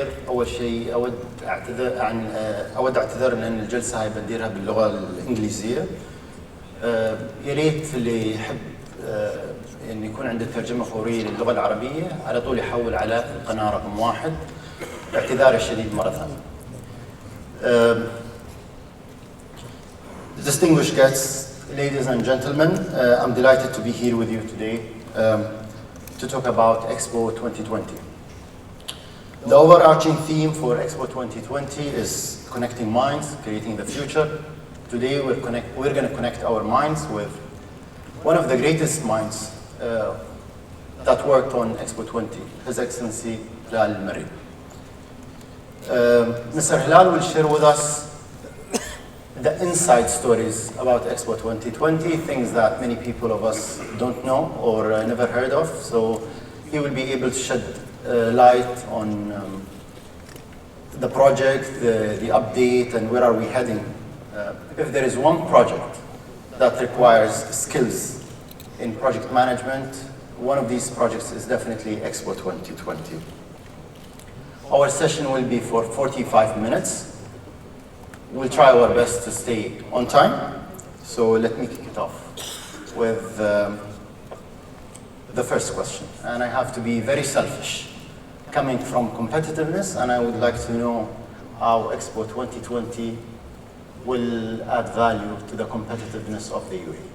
الخير. أول شيء أود أعتذر أن الجلسة هاي بديرها باللغة الإنجليزية. يا ريت اللي يحب أن يكون عنده ترجمة فورية للغة العربية على طول يحول على القناة رقم 1. اعتذاري الشديد مرة ثانية. Distinguished guests, ladies and gentlemen, I'm delighted to be here with you today to talk about Expo 2020. The overarching theme for Expo 2020 is connecting minds, creating the future. Today we're going to connect our minds with one of the greatest minds that worked on Expo 20, His Excellency Helal Almarri. Mr. Helal will share with us the inside stories about Expo 2020, things that many people of us don't know or never heard of. So he will be able to shed light on the project, the update, and where are we heading. If there is one project that requires skills in project management, one of these projects is definitely Expo 2020. Our session will be for 45 minutes. We'll try our best to stay on time. So let me kick it off with the first question. And I have to be very selfish, coming from competitiveness, and I would like to know how Expo 2020 will add value to the competitiveness of the UAE.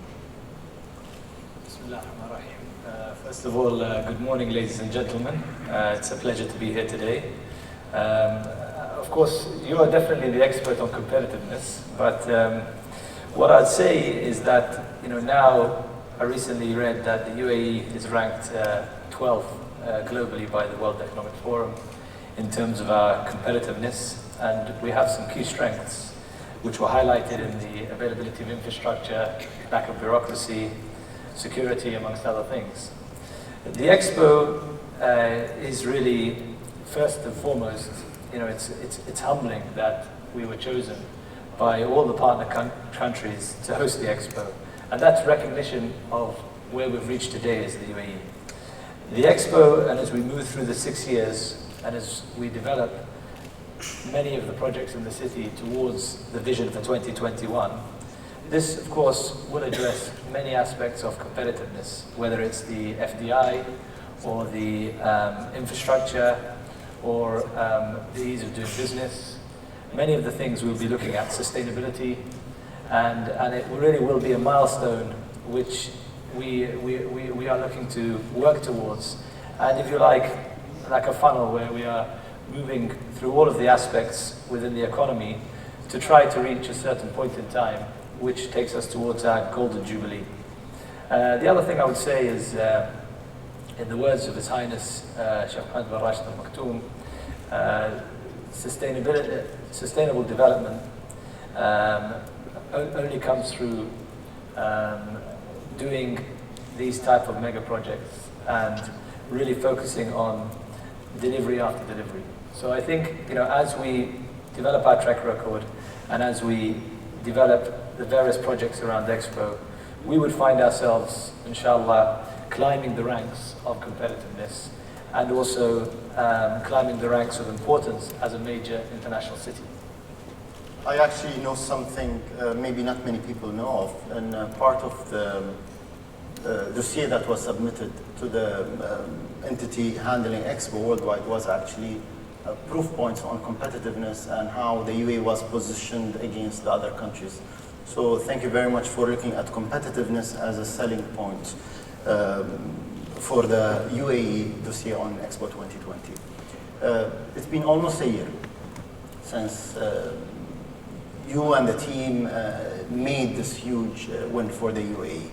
First of all, good morning, ladies and gentlemen. It's a pleasure to be here today. Of course, you are definitely the expert on competitiveness, but what I'd say is that, now I recently read that the UAE is ranked 12th globally by the World Economic Forum in terms of our competitiveness, and we have some key strengths which were highlighted in the availability of infrastructure, lack of bureaucracy, security, amongst other things. The Expo is really, first and foremost, it's humbling that we were chosen by all the partner countries to host the Expo, and that's recognition of where we've reached today as the UAE. The Expo, and as we move through the 6 years, and as we develop many of the projects in the city towards the vision for 2021, this, of course, will address many aspects of competitiveness, whether it's the FDI or the infrastructure or the ease of doing business. Many of the things we'll be looking at, sustainability, and it really will be a milestone which we are looking to work towards. And if you like a funnel where we are moving through all of the aspects within the economy to try to reach a certain point in time which takes us towards our golden jubilee. The other thing I would say is, in the words of His Highness Sheikh Mohammed bin Rashid Al Maktoum, sustainable development only comes through doing these type of mega projects and really focusing on delivery after delivery. So I think, as we develop our track record and as we develop the various projects around Expo, we would find ourselves, inshallah, climbing the ranks of competitiveness and also climbing the ranks of importance as a major international city. I actually know something maybe not many people know of, and part of the dossier that was submitted to the entity handling Expo worldwide was actually proof points on competitiveness and how the UAE was positioned against the other countries. So thank you very much for looking at competitiveness as a selling point for the UAE dossier on Expo 2020. It's been almost a year since you and the team made this huge win for the UAE.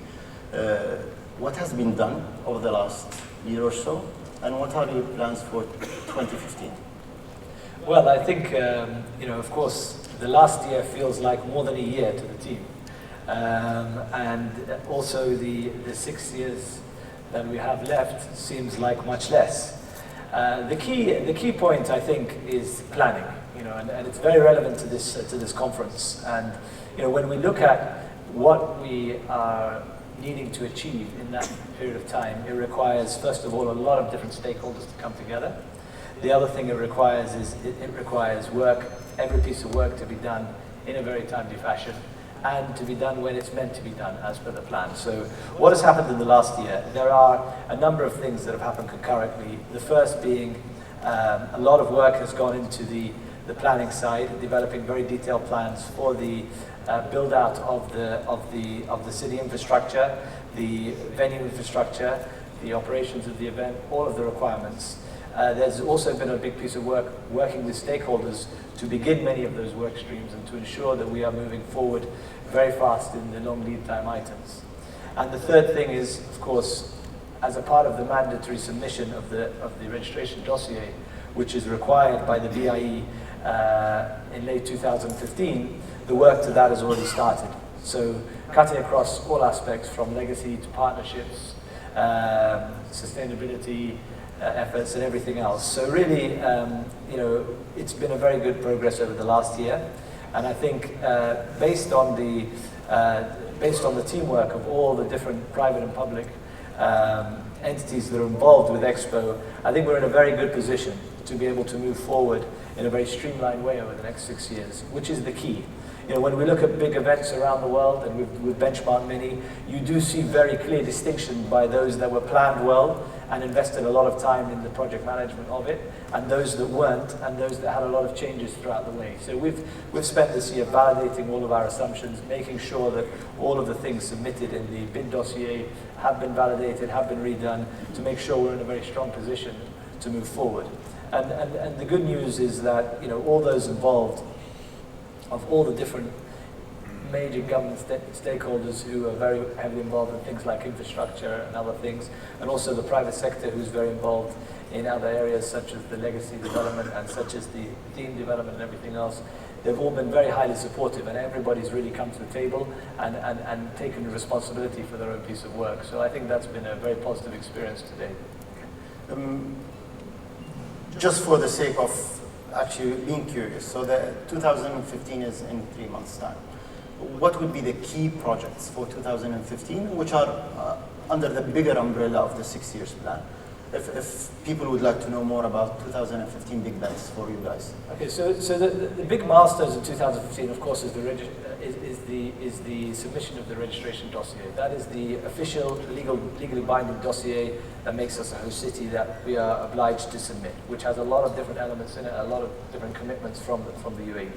What has been done over the last year or so, and what are your plans for 2015? Well, I think, of course, the last year feels like more than a year to the team. And also the 6 years that we have left seems like much less. The key point, I think, is planning, and it's very relevant to this conference. And, when we look at what we are needing to achieve in that period of time, it requires, first of all, a lot of different stakeholders to come together. The other thing it requires is it requires work, every piece of work to be done in a very timely fashion, and to be done when it's meant to be done, as per the plan. So what has happened in the last year? There are a number of things that have happened concurrently. The first being a lot of work has gone into the planning side, developing very detailed plans for the build out of the city infrastructure, the venue infrastructure, the operations of the event, all of the requirements. There's also been a big piece of work working with stakeholders to begin many of those work streams and to ensure that we are moving forward very fast in the long lead time items. And the third thing is, of course, as a part of the mandatory submission of the registration dossier, which is required by the DIE in late 2015, the work to that has already started. So cutting across all aspects from legacy to partnerships, sustainability, efforts and everything else. So really, you know, it's been a very good progress over the last year, and I think based on the teamwork of all the different private and public entities that are involved with Expo, I think we're in a very good position to be able to move forward in a very streamlined way over the next 6 years, which is the key. You know, when we look at big events around the world, and we've benchmarked many, you do see very clear distinction by those that were planned well and invested a lot of time in the project management of it, and those that weren't, and those that had a lot of changes throughout the way. So we've spent this year validating all of our assumptions, making sure that all of the things submitted in the bid dossier have been validated, have been redone, to make sure we're in a very strong position to move forward. And the good news is that, you know, all those involved, of all the different major government stakeholders who are very heavily involved in things like infrastructure and other things, and also the private sector who's very involved in other areas such as the legacy development and such as the theme development and everything else, they've all been very highly supportive, and everybody's really come to the table and taken responsibility for their own piece of work. So I think that's been a very positive experience today. Just for the sake of actually being curious, so the 2015 is in 3 months' time. What would be the key projects for 2015, which are under the bigger umbrella of the 6 years plan? If people would like to know more about 2015 big bets for you guys. Okay, so the big milestones in 2015, of course, is the submission of the registration dossier. That is the official legally binding dossier that makes us a host city that we are obliged to submit, which has a lot of different elements in it, a lot of different commitments from the UAE.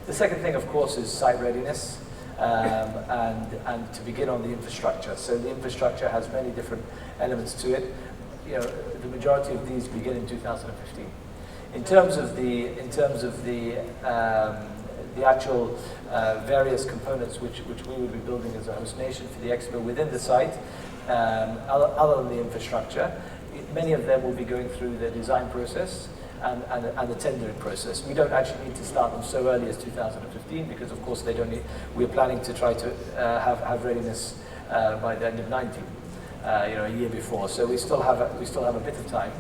The second thing, of course, is site readiness, and to begin on the infrastructure. So the infrastructure has many different elements to it. You know, the majority of these begin in 2015. In terms of the actual various components which we would be building as a host nation for the Expo within the site, other than the infrastructure, many of them will be going through the design process and the tendering process. We don't actually need to start them so early as 2015 because, of course, they don't need. We're planning to try to have readiness by the end of 19. You know, a year before, so we still have a bit of time,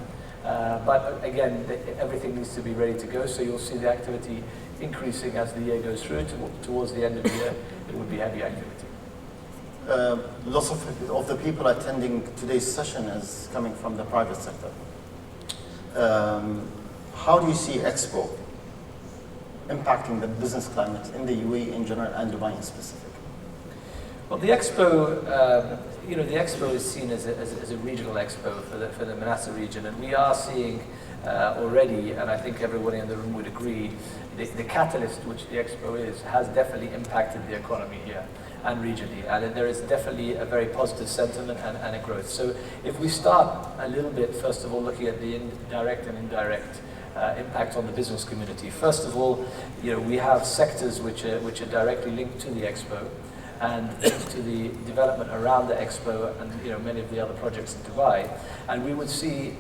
but again, everything needs to be ready to go. So you'll see the activity increasing as the year goes through. Towards the end of the year, it would be heavy activity. Lots of the people attending today's session is coming from the private sector. How do you see Expo impacting the business climate in the UAE in general and Dubai in specific? Well, the Expo, you know, the Expo is seen as a regional Expo for the Manassa region, and we are seeing already, and I think everybody in the room would agree, the catalyst which the Expo is has definitely impacted the economy here and regionally, and there is definitely a very positive sentiment and a growth. So if we start a little bit, first of all, looking at the direct and indirect impact on the business community. First of all, you know, we have sectors which are directly linked to the Expo and to the development around the Expo and, you know, many of the other projects in Dubai, and we would see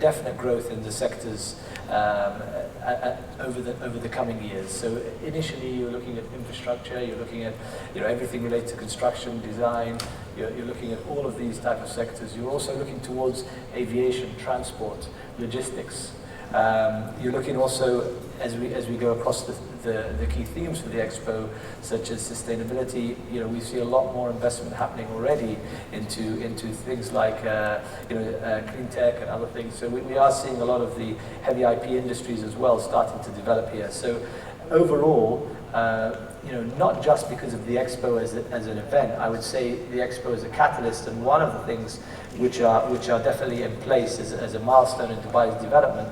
definite growth in the sectors over the coming years. So initially, you're looking at infrastructure, you're looking at, you know, everything related to construction, design. You're looking at all of these type of sectors. You're also looking towards aviation, transport, logistics. You're looking also, as we go across the key themes for the Expo, such as sustainability, we see a lot more investment happening already into things like clean tech and other things. So we are seeing a lot of the heavy IP industries as well starting to develop here. So overall, not just because of the Expo as an event, I would say the Expo is a catalyst, and one of the things which are definitely in place as a milestone in Dubai's development.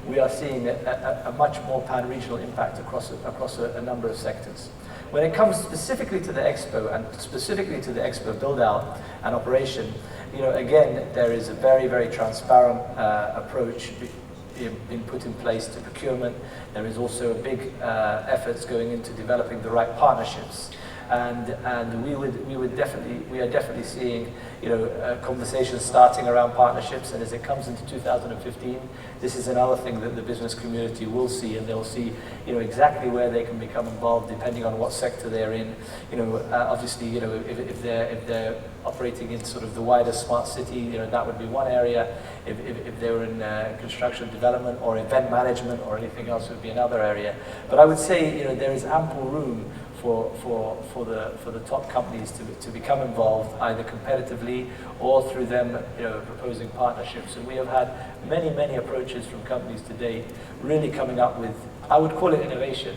We are seeing a much more pan-regional impact across a number of sectors. When it comes specifically to the Expo and specifically to the Expo build-out and operation, again, there is a very, very transparent approach being put in place to procurement. There is also a big efforts going into developing the right partnerships. And we are definitely seeing conversations starting around partnerships, and as it comes into 2015, this is another thing that the business community will see, and they'll see exactly where they can become involved depending on what sector they're in. Obviously if they're operating in sort of the wider smart city, that would be one area. If they were in construction development or event management or anything else, would be another area. But I would say there is ample room for the top companies to become involved either competitively or through them proposing partnerships. And we have had many approaches from companies to date, really coming up with, I would call it innovation.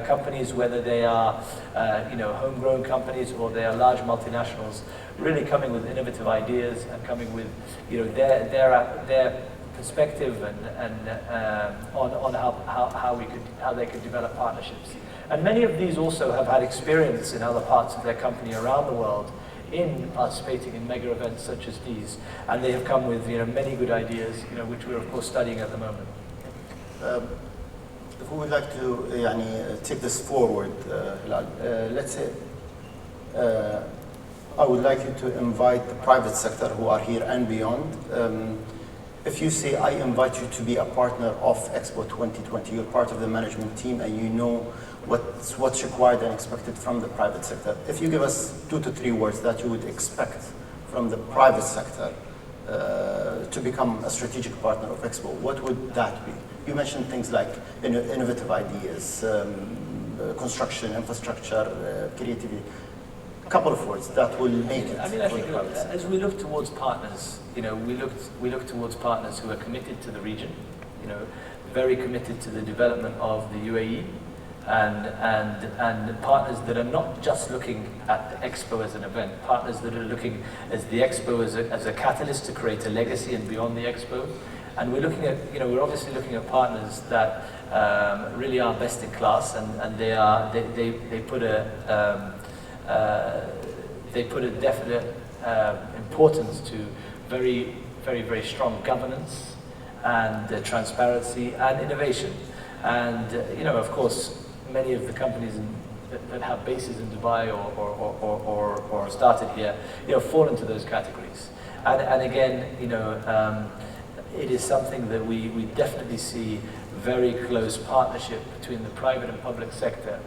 Companies, whether they are homegrown companies or they are large multinationals, really coming with innovative ideas and coming with their perspective and on how they could develop partnerships. And many of these also have had experience in other parts of their company around the world in participating in mega events such as these, and they have come with many good ideas, which we're of course studying at the moment. If we would like to take this forward, Helal, let's say I would like you to invite the private sector who are here and beyond. If you say, I invite you to be a partner of Expo 2020, you're part of the management team and you know what's required and expected from the private sector. If you give us 2 to 3 words that you would expect from the private sector to become a strategic partner of Expo, what would that be? You mentioned things like innovative ideas, construction, infrastructure, creativity. A couple of words that will make it. I think as we look towards partners, we look towards partners who are committed to the region, very committed to the development of the UAE, and partners that are not just looking at the Expo as an event, partners that are looking at the Expo as a catalyst to create a legacy and beyond the Expo. And we're looking at, we're obviously looking at partners that really are best in class, and they put a definite importance to very strong governance and transparency and innovation. And of course, many of the companies that have bases in Dubai or started here, fall into those categories. And again, it is something that we definitely see very close partnership between the private and public sector,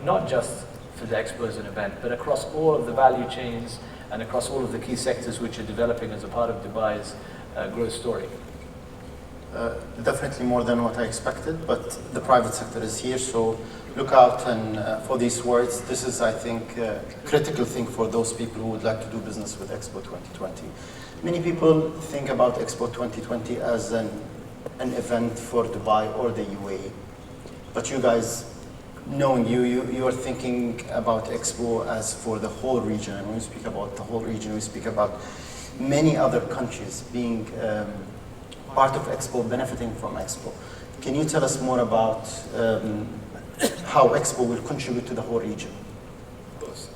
not just for the Expo as an event, but across all of the value chains and across all of the key sectors which are developing as a part of Dubai's growth story. Definitely more than what I expected, but the private sector is here, so look out and for these words. This is, I think, a critical thing for those people who would like to do business with Expo 2020. Many people think about Expo 2020 as an event for Dubai or the UAE, but you guys, knowing you are thinking about Expo as for the whole region, and when we speak about the whole region, we speak about many other countries being part of Expo, benefiting from Expo. Can you tell us more about how Expo will contribute to the whole region? Of course.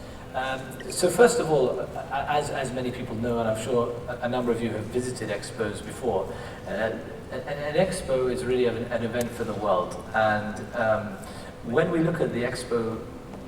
So first of all, as many people know, and I'm sure a number of you have visited Expos before, an Expo is really an event for the world. And when we look at the Expo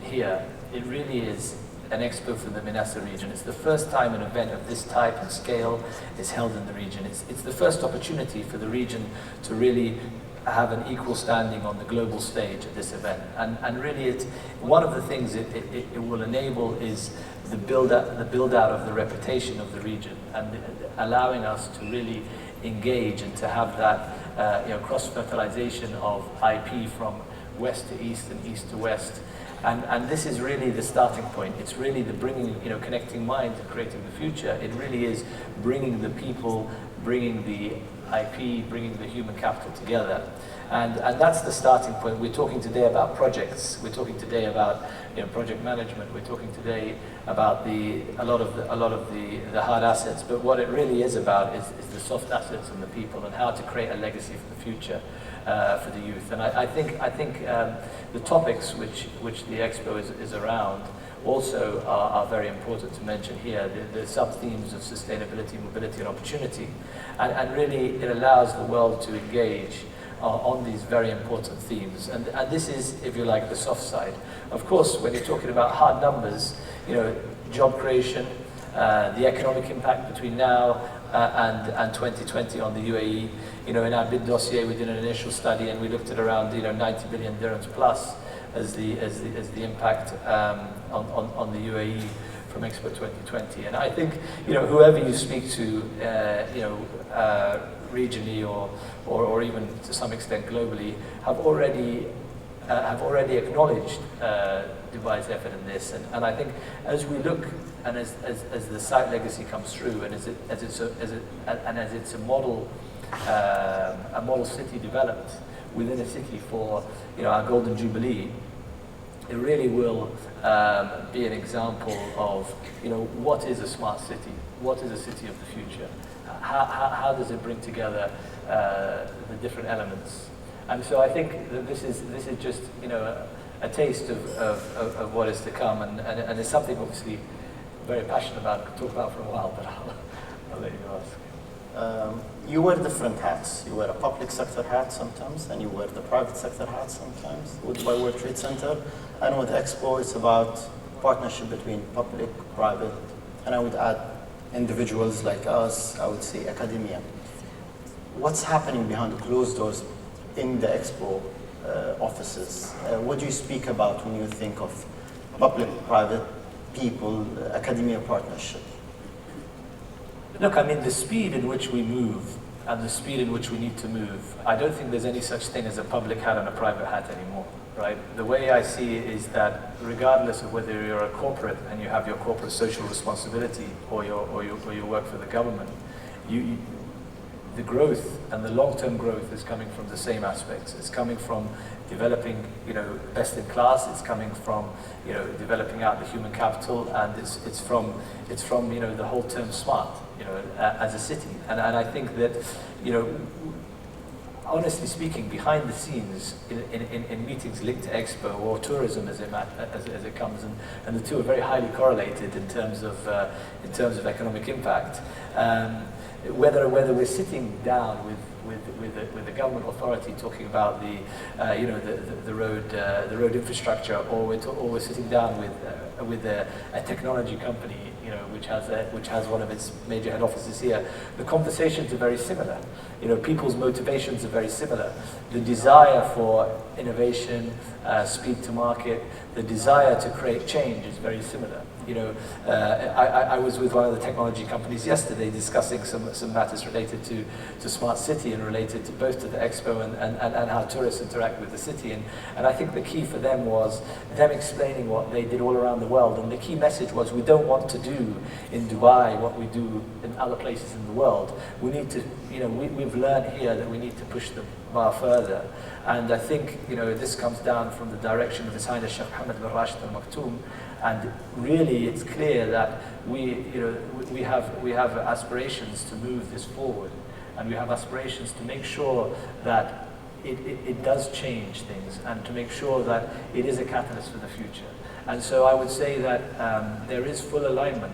here, it really is an Expo for the Minasa region. It's the first time an event of this type and scale is held in the region. It's the first opportunity for the region to really have an equal standing on the global stage at this event. And really, it's one of the things it will enable is the build out of the reputation of the region, and allowing us to really engage and to have that cross-fertilization of IP from west to east and east to west. And this is really the starting point. It's really the bringing, connecting minds and creating the future. It really is bringing the people, bringing the IP, bringing the human capital together. And that's the starting point. We're talking today about projects. We're talking today about project management. We're talking today about a lot of the hard assets. But what it really is about is the soft assets and the people, and how to create a legacy for the future for the youth. And I think the topics which the Expo is around also are very important to mention here. The sub-themes of sustainability, mobility, and opportunity. And really, it allows the world to engage on these very important themes. And this is, if you like, the soft side. Of course, when you're talking about hard numbers, job creation, the economic impact between now and 2020 on the UAE. In our bid dossier, we did an initial study and we looked at around 90 billion dirhams plus as the impact on the UAE from Expo 2020. And I think whoever you speak to, regionally or even to some extent globally, have already acknowledged Dubai's effort in this. And I think as we look and as the site legacy comes through, and as it's a model city developed within a city for our Golden Jubilee, it really will be an example of what is a smart city, what is a city of the future, how does it bring together the different elements. And so I think that this is just a taste of what is to come, and it's something obviously very passionate about, could talk about for a while, but I'll let you ask. You wear different hats. You wear a public sector hat sometimes, and you wear the private sector hat sometimes with Dubai World Trade Center. And with Expo, it's about partnership between public, private, and I would add individuals like us, I would say academia. What's happening behind the closed doors in the Expo offices? What do you speak about when you think of public, private, people, academia partnership? Look, I mean, the speed in which we move and the speed in which we need to move, I don't think there's any such thing as a public hat and a private hat anymore, right? The way I see it is that regardless of whether you're a corporate and you have your corporate social responsibility or you work for the government, the growth and the long-term growth is coming from the same aspects. It's coming from developing, best in class. It's coming from, developing out the human capital, and it's from the whole term smart, as a city. And I think that, honestly speaking, behind the scenes in meetings linked to Expo or tourism as it comes, and the two are very highly correlated in terms of economic impact. Whether we're sitting down with the government authority talking about the road infrastructure, or we're sitting down with a technology company, which has one of its major head offices here, the conversations are very similar. People's motivations are very similar. The desire for innovation, speed to market, the desire to create change is very similar. I was with one of the technology companies yesterday discussing some matters related to smart city and related to both to the Expo and how tourists interact with the city. And I think the key for them was them explaining what they did all around the world. And the key message was, we don't want to do in Dubai what we do in other places in the world. We need to, we've learned here that we need to push the bar further. And I think, this comes down from the direction of His Highness Sheikh Mohammed bin Rashid Al Maktoum. And really, it's clear that we have aspirations to move this forward, and we have aspirations to make sure that it does change things, and to make sure that it is a catalyst for the future. And so I would say that there is full alignment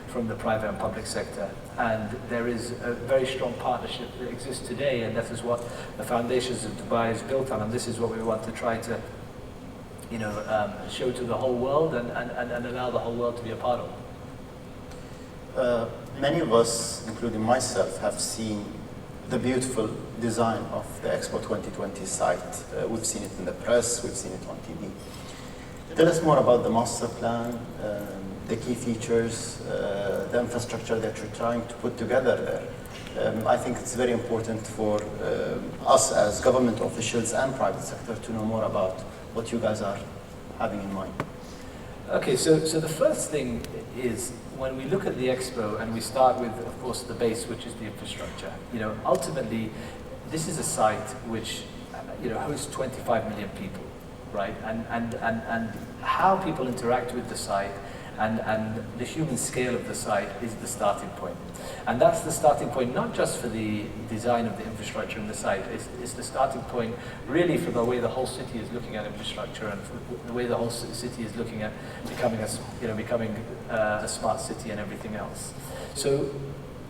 from the private and public sector, and there is a very strong partnership that exists today, and that is what the foundations of Dubai is built on, and this is what we want to try to show to the whole world and allow the whole world to be a part of. Many of us, including myself, have seen the beautiful design of the Expo 2020 site. We've seen it in the press, we've seen it on TV. Tell us more about the master plan, the key features, the infrastructure that you're trying to put together there. I think it's very important for us as government officials and private sector to know more about what you guys are having in mind. Okay, so the first thing is when we look at the Expo and we start with, of course, the base, which is the infrastructure. Ultimately, this is a site which hosts 25 million people, right? And how people interact with the site and the human scale of the site is the starting point. And that's the starting point not just for the design of the infrastructure in the site, it's the starting point really for the way the whole city is looking at infrastructure and the way the whole city is looking at becoming a smart city and everything else. So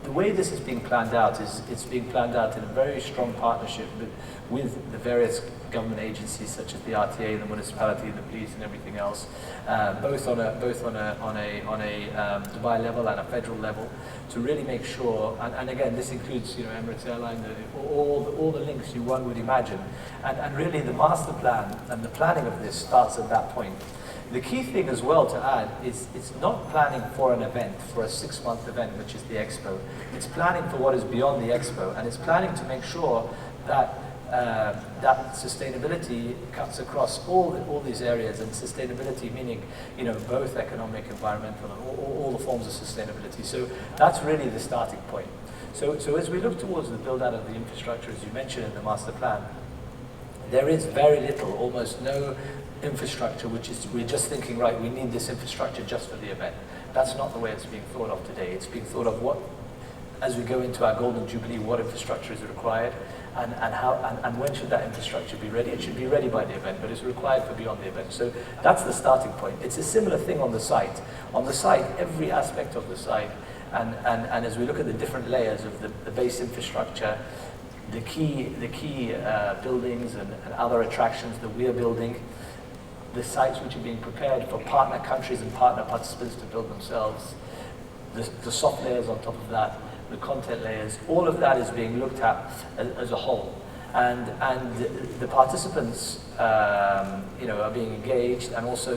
the way this is being planned out is it's being planned out in a very strong partnership with the various government agencies such as the RTA, the municipality, the police, and everything else, both on a Dubai level and a federal level, to really make sure. And again, this includes Emirates Airline, all the links one would imagine, and really the master plan and the planning of this starts at that point. The key thing as well to add is it's not planning for an event, for a 6-month event, which is the Expo. It's planning for what is beyond the Expo, and it's planning to make sure that that sustainability cuts across all these areas, and sustainability meaning both economic, environmental, and all the forms of sustainability. So that's really the starting point. So as we look towards the build out of the infrastructure, as you mentioned in the master plan, there is very little, almost no infrastructure we're just thinking, right, we need this infrastructure just for the event. That's not the way it's being thought of today. It's being thought of as we go into our golden jubilee, what infrastructure is required, and when should that infrastructure be ready? It should be ready by the event, but it's required for beyond the event. So that's the starting point. It's a similar thing on the site. On the site, every aspect of the site, and as we look at the different layers of the base infrastructure, the key buildings and other attractions that we are building, the sites which are being prepared for partner countries and partner participants to build themselves, the soft layers on top of that, the content layers, all of that is being looked at as a whole. And the participants are being engaged, and also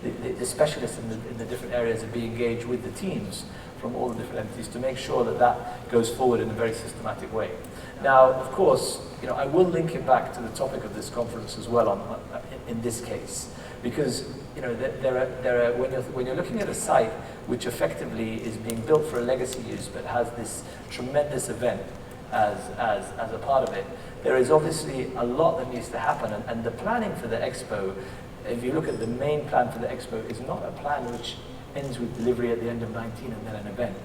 the specialists in the different areas are being engaged with the teams from all the different entities to make sure that goes forward in a very systematic way. Now, of course, I will link it back to the topic of this conference as well in this case, because when you're looking at a site which effectively is being built for a legacy use but has this tremendous event as a part of it, there is obviously a lot that needs to happen, and the planning for the Expo, if you look at the main plan for the Expo, is not a plan which ends with delivery at the end of 19 and then an event.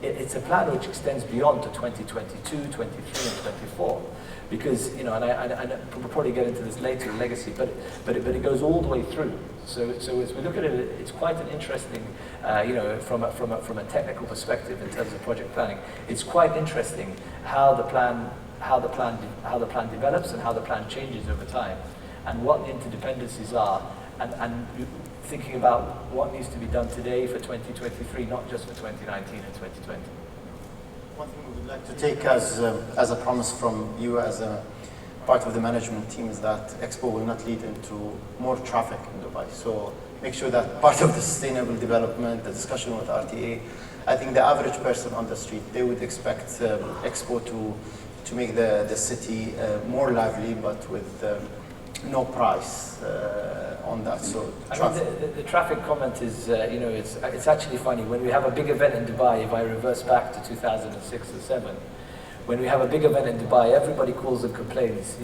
It's a plan which extends beyond to 2022, 23, and 24. Because, and we'll probably get into this later, legacy, but it goes all the way through. So as we look at it, it's quite an interesting, from a technical perspective in terms of project planning, it's quite interesting how the plan develops and how the plan changes over time, and what the interdependencies are, and thinking about what needs to be done today for 2023, not just for 2019 and 2020. One thing we would like to take as a promise from you as a part of the management team is that Expo will not lead into more traffic in Dubai. So make sure that part of the sustainable development, the discussion with RTA, I think the average person on the street, they would expect Expo to make the city more lively, but with no price on that. So the traffic comment is, it's actually funny. When we have a big event in Dubai, if I reverse back to 2006 or 7, when we have a big event in Dubai, everybody calls and complains,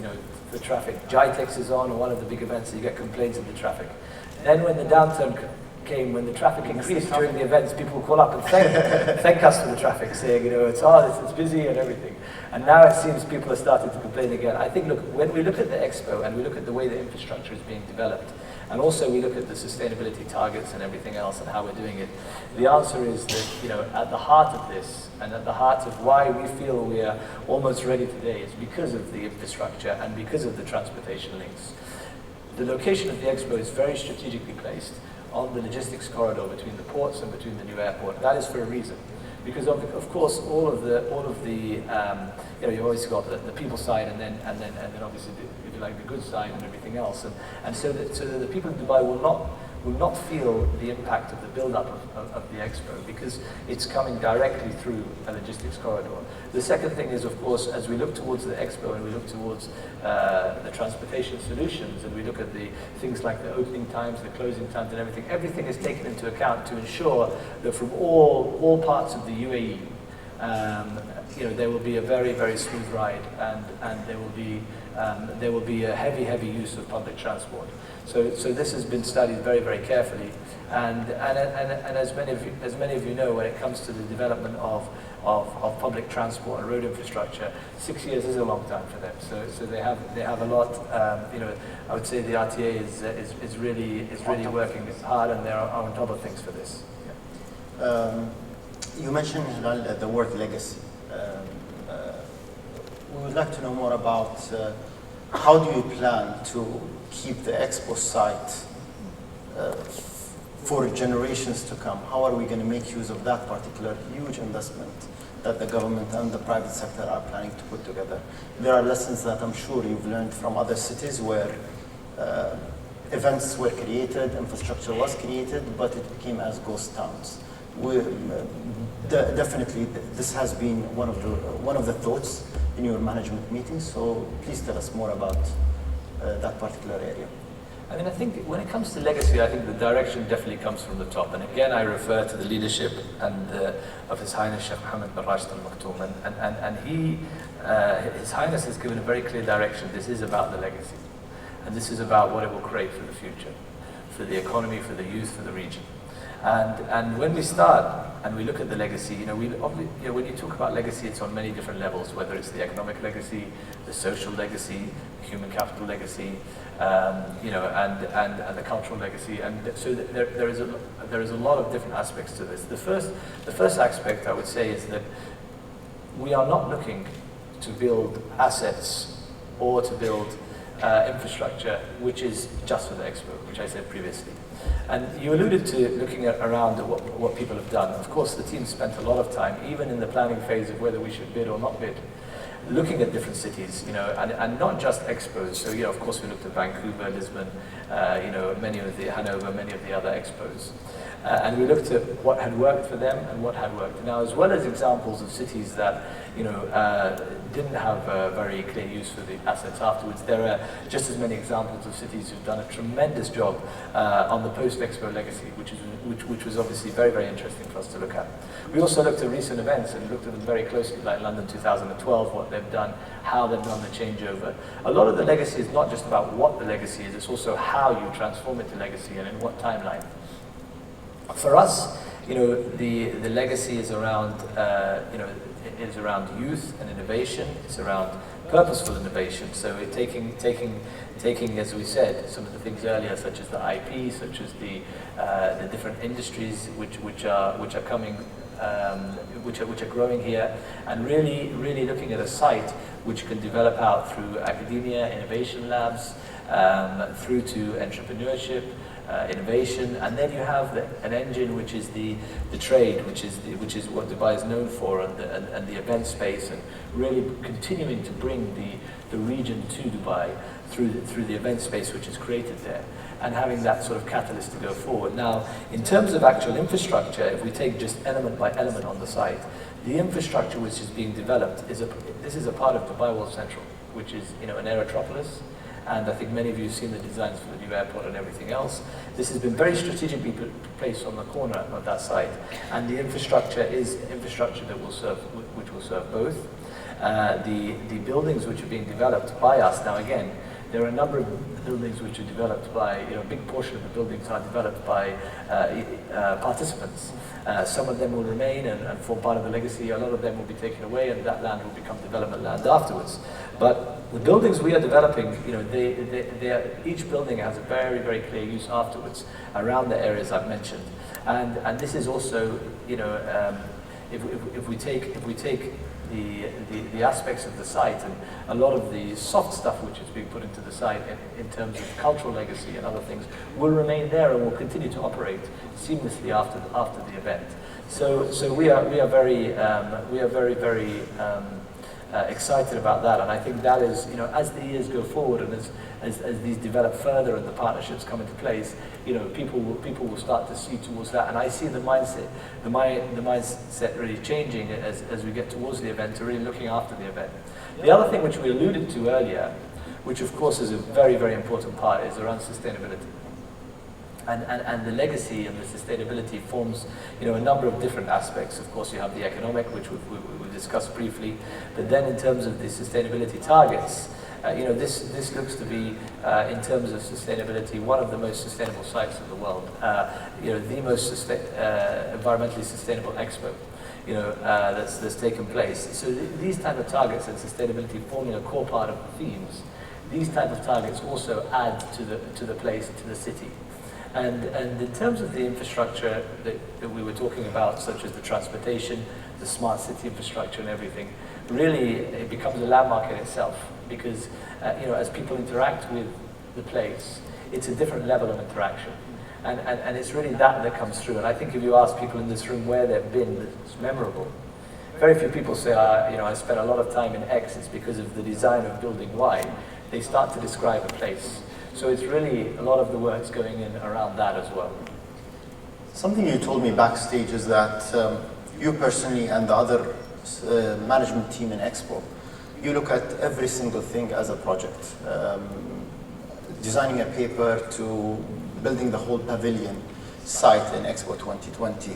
the traffic. GITEX is on one of the big events, so you get complaints of the traffic. Then when the downturn came, when the traffic increased during the events, people would call up and thank us for the traffic, saying, it's busy and everything. And now it seems people are starting to complain again. I think, look, when we look at the Expo and we look at the way the infrastructure is being developed, and also we look at the sustainability targets and everything else and how we're doing it, the answer is that, at the heart of this, and at the heart of why we feel we are almost ready today, is because of the infrastructure and because of the transportation links. The location of the Expo is very strategically placed on the logistics corridor between the ports and between the new airport. That is for a reason. Because of course all of the you've always got the people side and then obviously if you like the good side and everything else, and so that the people in Dubai will not feel the impact of the build-up of the Expo, because it's coming directly through a logistics corridor. The second thing is, of course, as we look towards the Expo and we look towards the transportation solutions, and we look at the things like the opening times, the closing times, and everything is taken into account to ensure that from all parts of the UAE, there will be a very, very smooth ride, and there will be a heavy use of public transport. So this has been studied very, very carefully, and as many of you know, when it comes to the development of public transport and road infrastructure, 6 years is a long time for them. So they have a lot. I would say the RTA is really working hard, and they're on top of things for this. Yeah. You mentioned, Helal, the word legacy. We would like to know more about how do you plan to keep the Expo site for generations to come? How are we going to make use of that particular huge investment that the government and the private sector are planning to put together? There are lessons that I'm sure you've learned from other cities where events were created, infrastructure was created, but it became as ghost towns. Definitely, this has been one of the thoughts in your management meetings. So please tell us more about that particular area. I mean, I think when it comes to legacy, I think the direction definitely comes from the top. And again, I refer to the leadership and of His Highness Sheikh Mohammed bin Rashid Al Maktoum, and His Highness has given a very clear direction. This is about the legacy, and this is about what it will create for the future, for the economy, for the youth, for the region. And when we start and we look at the legacy, when you talk about legacy, it's on many different levels, whether it's the economic legacy, the social legacy, the human capital legacy, and the cultural legacy. And so there is a lot of different aspects to this. The first aspect I would say is that we are not looking to build assets or to build infrastructure which is just for the Expo, which I said previously. And you alluded to looking around at what people have done. Of course, the team spent a lot of time, even in the planning phase of whether we should bid or not bid, looking at different cities, and not just Expos. So, of course, we looked at Vancouver, Lisbon, many of the Hanover, many of the other Expos. And we looked at what had worked for them and what had worked. Now, as well as examples of cities that, didn't have a very clear use for the assets afterwards, there are just as many examples of cities who've done a tremendous job on the post-Expo legacy, which was obviously very, very interesting for us to look at. We also looked at recent events and looked at them very closely, like London 2012, what they've done, how they've done the changeover. A lot of the legacy is not just about what the legacy is, it's also how you transform it to legacy and in what timeline. For us, the legacy is around, it is around youth and innovation. It's around purposeful innovation. So we're taking, as we said, some of the things earlier, such as the IP, such as the different industries which are coming, which are growing here, and really looking at a site which can develop out through academia, innovation labs, through to entrepreneurship, innovation, and then you have an engine which is the trade, which is what Dubai is known for, and the event space, and really continuing to bring the region to Dubai through the event space which is created there, and having that sort of catalyst to go forward. Now, in terms of actual infrastructure, if we take just element by element on the site, the infrastructure which is being developed this is a part of Dubai World Central, which is an aerotropolis. And I think many of you have seen the designs for the new airport and everything else. This has been very strategically placed on the corner of that site, and the infrastructure is infrastructure that will serve both. The buildings which are being developed by us, now again, there are a number of buildings which are developed by, a big portion of the buildings are developed by participants. Some of them will remain and form part of the legacy. A lot of them will be taken away, and that land will become development land afterwards. But the buildings we are developing, each building has a very, very clear use afterwards around the areas I've mentioned. And this is also, if we take the aspects of the site and a lot of the soft stuff which is being put into the site in terms of cultural legacy and other things will remain there and will continue to operate seamlessly after the event. So we are very excited about that, and I think that is, you know, as the years go forward and as these develop further and the partnerships come into place, you know, people will start to see towards that, and I see the mindset really changing as we get towards the event, to really looking after the event. The other thing which we alluded to earlier, which of course is a very, very important part, is around sustainability. And the legacy and the sustainability forms, you know, a number of different aspects. Of course, you have the economic, which we've discussed briefly, but then in terms of the sustainability targets, you know, this looks to be, in terms of sustainability, one of the most sustainable sites in the world. You know, the most environmentally sustainable expo, you know, that's taken place. So these type of targets and sustainability forming a core part of the themes, these type of targets also add to the place, to the city. And in terms of the infrastructure that we were talking about, such as the transportation, the smart city infrastructure and everything, really it becomes a landmark in itself, because you know, as people interact with the place, it's a different level of interaction. And it's really that comes through. And I think if you ask people in this room where they've been, it's memorable. Very few people say, you know, I spent a lot of time in X, it's because of the design of building Y. They start to describe a place. So it's really a lot of the work's going in around that as well. Something you told me backstage is that you personally and the other management team in Expo, you look at every single thing as a project. Designing a paper to building the whole pavilion site in Expo 2020.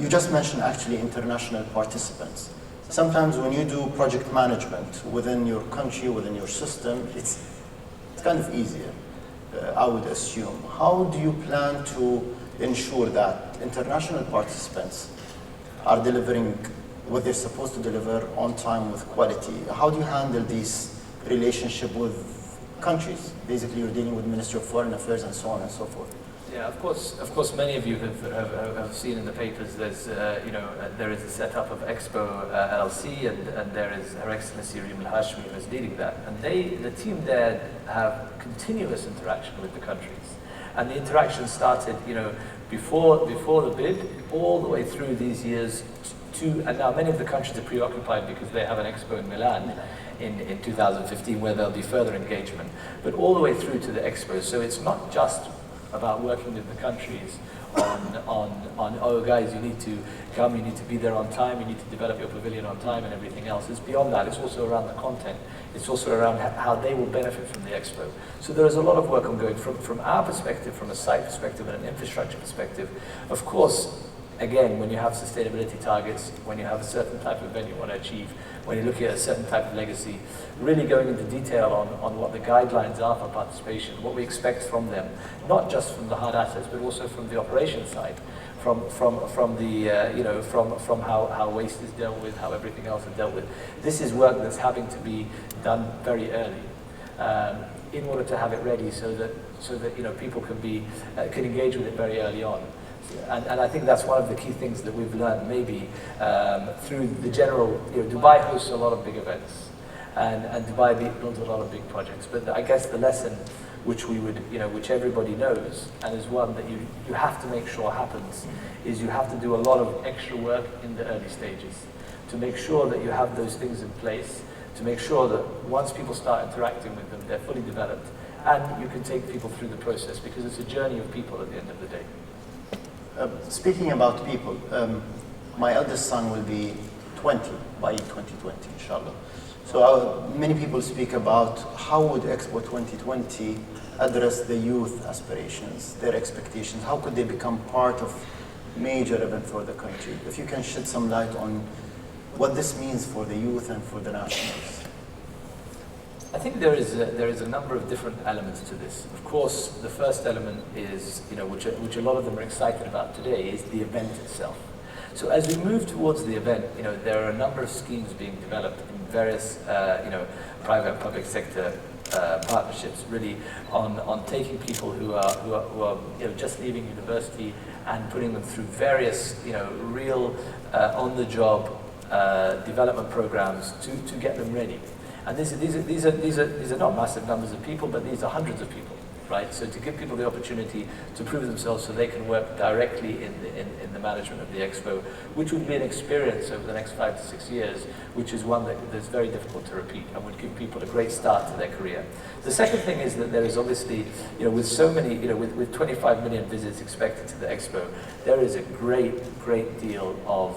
You just mentioned actually international participants. Sometimes when you do project management within your country, within your system, it's kind of easier, I would assume. How do you plan to ensure that international participants are delivering what they're supposed to deliver on time with quality? How do you handle this relationship with countries? Basically, you're dealing with the Ministry of Foreign Affairs and so on and so forth. Yeah, of course, many of you have seen in the papers. There's, you know, there is a setup of Expo LLC, and there is Her Excellency Reem Al-Hashmi who is leading that. And the team there have continuous interaction with the countries, and the interaction started, you know, before the bid, all the way through these years and now many of the countries are preoccupied because they have an expo in Milan in 2015 where there'll be further engagement, but all the way through to the expo. So it's not just about working with the countries on oh guys, you need to come, you need to be there on time, you need to develop your pavilion on time and everything else. It's beyond that. It's also around the content. It's also around how they will benefit from the expo. So there is a lot of work ongoing from our perspective, from a site perspective and an infrastructure perspective. Of course, again, when you have sustainability targets, when you have a certain type of event you want to achieve, when you're looking at a certain type of legacy, really going into detail on what the guidelines are for participation, what we expect from them, not just from the hard assets, but also from the operation side, from the you know, from how waste is dealt with, how everything else is dealt with. This is work that's having to be done very early in order to have it ready, so that you know, people can engage with it very early on. And I think that's one of the key things that we've learned, maybe through the general, you know, Dubai hosts a lot of big events, and Dubai builds a lot of big projects. But I guess the lesson which we would, you know, which everybody knows, and is one that you have to make sure happens, is you have to do a lot of extra work in the early stages to make sure that you have those things in place, to make sure that once people start interacting with them, they're fully developed, and you can take people through the process, because it's a journey of people at the end of the day. Speaking about people, my eldest son will be 20 by 2020, inshallah. So many people speak about how would Expo 2020 address the youth aspirations, their expectations. How could they become part of major event for the country? If you can shed some light on what this means for the youth and for the nationals. I think there is a number of different elements to this. Of course, the first element is, you know, which a lot of them are excited about today, is the event itself. So as we move towards the event, you know, there are a number of schemes being developed in various, you know, private and public sector partnerships, really on taking people who are you know, just leaving university and putting them through various, you know, real on-the-job development programs to get them ready. And these are not massive numbers of people, but these are hundreds of people. right? So to give people the opportunity to prove themselves so they can work directly in the management of the Expo, which would be an experience over the next 5 to 6 years, which is one that's very difficult to repeat and would give people a great start to their career. The second thing is that there is obviously, with so many, with 25 million visits expected to the Expo, there is a great deal of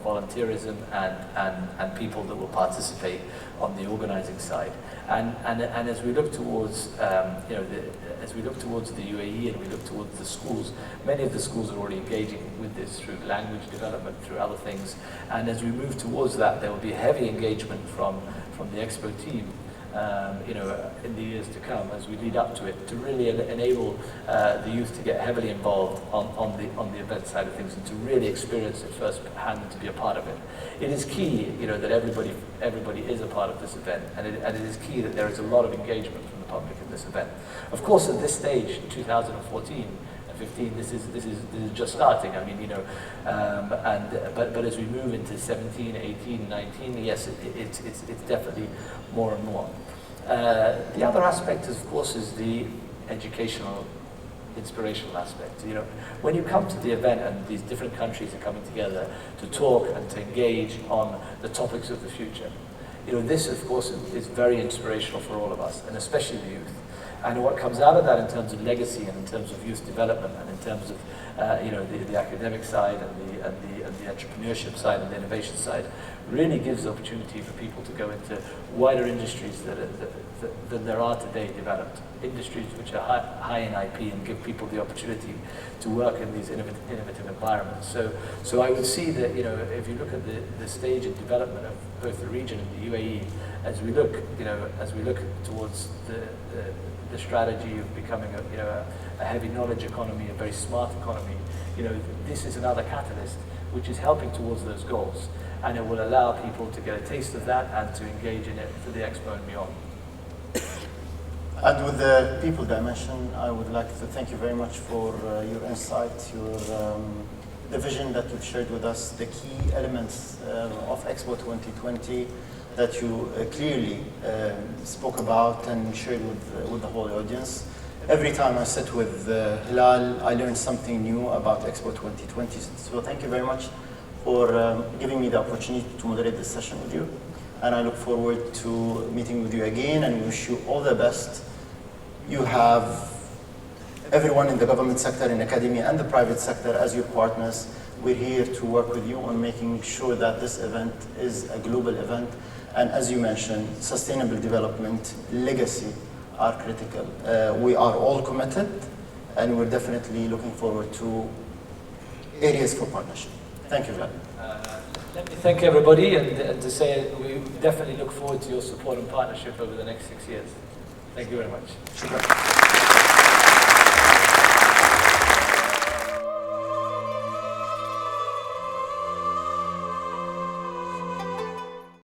volunteerism and people that will participate on the organizing side. And as we look towards, as we look towards the UAE and we look towards the schools, many of the schools are already engaging with this through language development, through other things. And as we move towards that, there will be heavy engagement from the Expo team, in the years to come as we lead up to it, to really enable the youth to get heavily involved on the event side of things and to really experience it firsthand and to be a part of it. It is key, that everybody is a part of this event, and it is key that there is a lot of engagement from the public in this event. Of course, at this stage, 2014 and 15, this is just starting. I mean, but as we move into 17, 18, 19, yes, it's definitely more and more. The other aspect, of course, is the educational, inspirational aspect. When you come to the event and these different countries are coming together to talk and to engage on the topics of the future, this, of course, is very inspirational for all of us, and especially the youth. And what comes out of that in terms of legacy and in terms of youth development and in terms of the academic side and the entrepreneurship side and the innovation side really gives the opportunity for people to go into wider industries than there are today developed. Industries which are high in IP and give people the opportunity to work in these innovative environments. So I would see that, if you look at the stage of development of both the region and the UAE, as we look towards the strategy of becoming a heavy knowledge economy, a very smart economy, this is another catalyst which is helping towards those goals, and it will allow people to get a taste of that and to engage in it for the Expo and beyond. And with the people dimension, I would like to thank you very much for your insight, the vision that you've shared with us, the key elements of Expo 2020 that you clearly spoke about and shared with the whole audience. Every time I sit with Helal, I learn something new about Expo 2020. So thank you very much for giving me the opportunity to moderate this session with you. And I look forward to meeting with you again, and wish you all the best. You have everyone in the government sector, in academia and the private sector as your partners. We're here to work with you on making sure that this event is a global event. And as you mentioned, sustainable development, legacy are critical. We are all committed, and we're definitely looking forward to areas for partnership. Thank you, Vlad. Let me thank everybody and to say we definitely look forward to your support and partnership over the next 6 years. Thank you very much. Shukran.